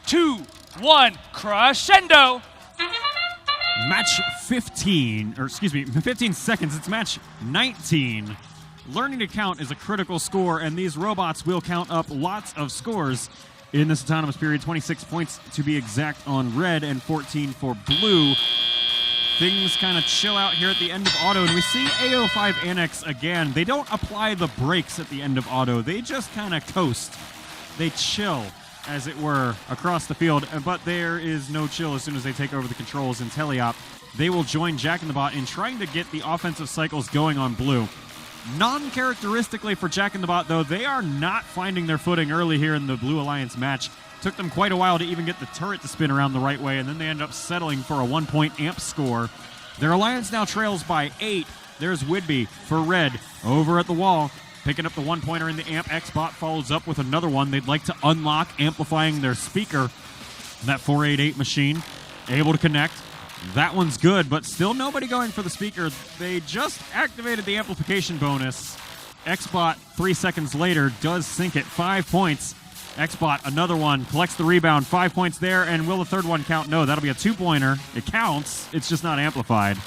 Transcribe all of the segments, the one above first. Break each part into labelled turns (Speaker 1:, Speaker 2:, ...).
Speaker 1: 2, 1, crescendo.
Speaker 2: Match 15 seconds. It's match 19. Learning to count is a critical score, and these robots will count up lots of scores in this autonomous period. 26 points to be exact on red and 14 for blue. Things kind of chill out here at the end of auto, and we see AO5 Annex again. They don't apply the brakes at the end of auto. They just kind of coast. They chill, as it were, across the field, but there is no chill as soon as they take over the controls in Teleop. They will join Jack in the Bot in trying to get the offensive cycles going on blue. Non-characteristically for Jack in the Bot, though, they are not finding their footing early here in the Blue Alliance match. Took them quite a while to even get the turret to spin around the right way, and then they end up settling for a 1-point amp score. Their alliance now trails by 8. There's Whidbey for red over at the wall, picking up the 1-pointer in the amp. X-Bot follows up with another one. They'd like to unlock, amplifying their speaker. That 488 machine, able to connect. That one's good, but still nobody going for the speaker. They just activated the amplification bonus. X-Bot, 3 seconds later, does sink it. 5 points. X-Bot, another one, collects the rebound. 5 points there, and will the third one count? No, that'll be a 2-pointer. It counts. It's just not amplified.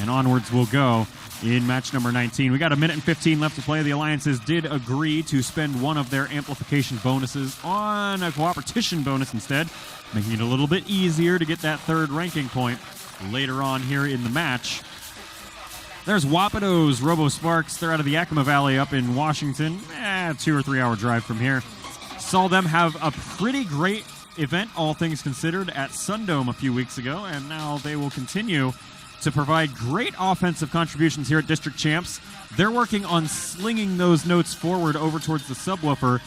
Speaker 2: And onwards we'll go in match number 19. We got a minute and 15 left to play. The Alliances did agree to spend one of their amplification bonuses on a cooperation bonus instead, making it a little bit easier to get that third ranking point later on here in the match. There's Wapado's Robo Sparks. They're out of the Yakima Valley up in Washington. 2 or 3 hour drive from here. Saw them have a pretty great event, all things considered, at Sundome a few weeks ago, and now they will continue to provide great offensive contributions here at District Champs. They're working on slinging those notes forward over towards the subwoofer,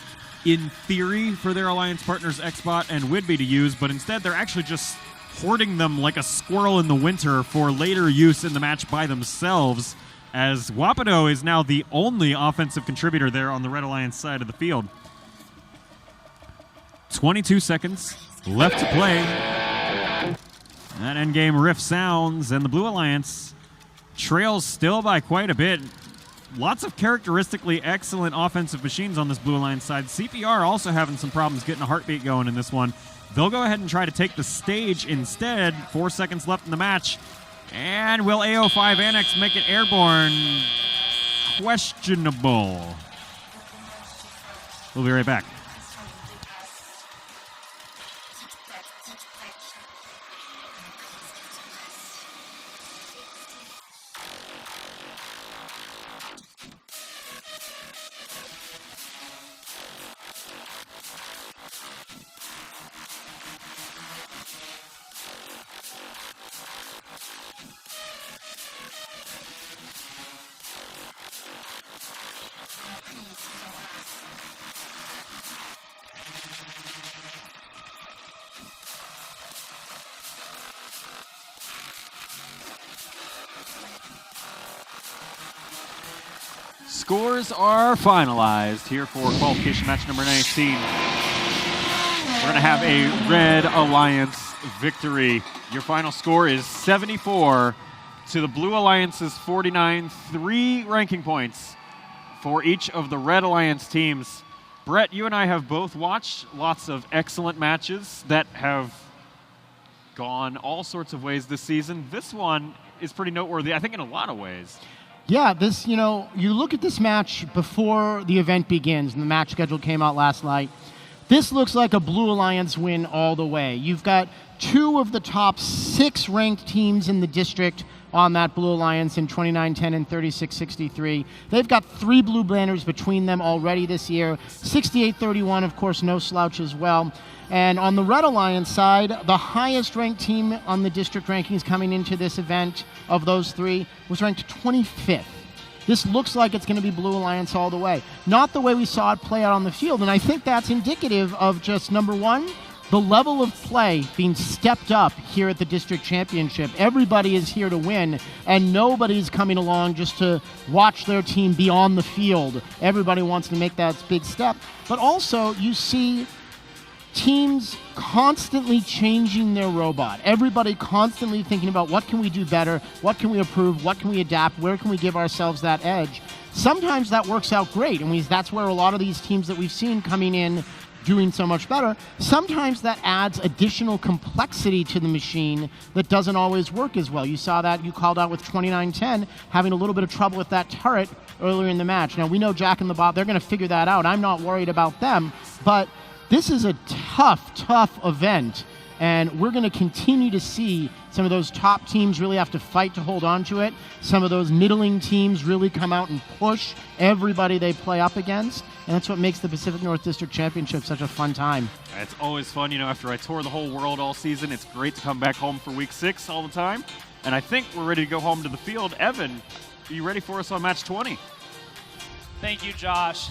Speaker 2: in theory, for their alliance partners X-Bot and Whidbey to use, but instead they're actually just hoarding them like a squirrel in the winter for later use in the match by themselves, as Wapado is now the only offensive contributor there on the Red Alliance side of the field. 22 seconds left to play. That endgame riff sounds, and the Blue Alliance trails still by quite a bit. Lots of characteristically excellent offensive machines on this Blue Alliance side. CPR also having some problems getting a heartbeat going in this one. They'll go ahead and try to take the stage instead. 4 seconds left in the match. And will AO5 Annex make it airborne? Questionable. We'll be right back.
Speaker 3: Scores are finalized here for qualification match number 19. We're going to have a Red Alliance victory. Your final score is 74 to the Blue Alliance's 49. 3 ranking points for each of the Red Alliance teams. Brett, you and I have both watched lots of excellent matches that have gone all sorts of ways this season. This one is pretty noteworthy, I think, in a lot of ways.
Speaker 4: Yeah, you look at this match before the event begins, and the match schedule came out last night. This looks like a Blue Alliance win all the way. You've got 2 of the top 6 ranked teams in the district on that Blue Alliance in 29-10 and 36-63. They've got 3 blue banners between them already this year. 68-31, of course, no slouch as well. And on the Red Alliance side, the highest ranked team on the district rankings coming into this event of those 3 was ranked 25th. This looks like it's going to be Blue Alliance all the way. Not the way we saw it play out on the field, and I think that's indicative of just, number one, the level of play being stepped up here at the district championship. Everybody is here to win, and nobody's coming along just to watch their team be on the field. Everybody wants to make that big step. But also, you see teams constantly changing their robot. Everybody constantly thinking about what can we do better, what can we improve, what can we adapt, where can we give ourselves that edge. Sometimes that works out great, and that's where a lot of these teams that we've seen coming in doing so much better, sometimes that adds additional complexity to the machine that doesn't always work as well. You saw that, you called out with 2910 having a little bit of trouble with that turret earlier in the match. Now, we know Jack and the Bot, they're going to figure that out. I'm not worried about them, but this is a tough event, and we're going to continue to see some of those top teams really have to fight to hold on to it. Some of those middling teams really come out and push everybody they play up against, and that's what makes the Pacific North District Championship such a fun time.
Speaker 3: It's always fun, after I tour the whole world all season, it's great to come back home for week 6 all the time. And I think we're ready to go home to the field. Evan, are you ready for us on match 20?
Speaker 1: Thank you, Josh.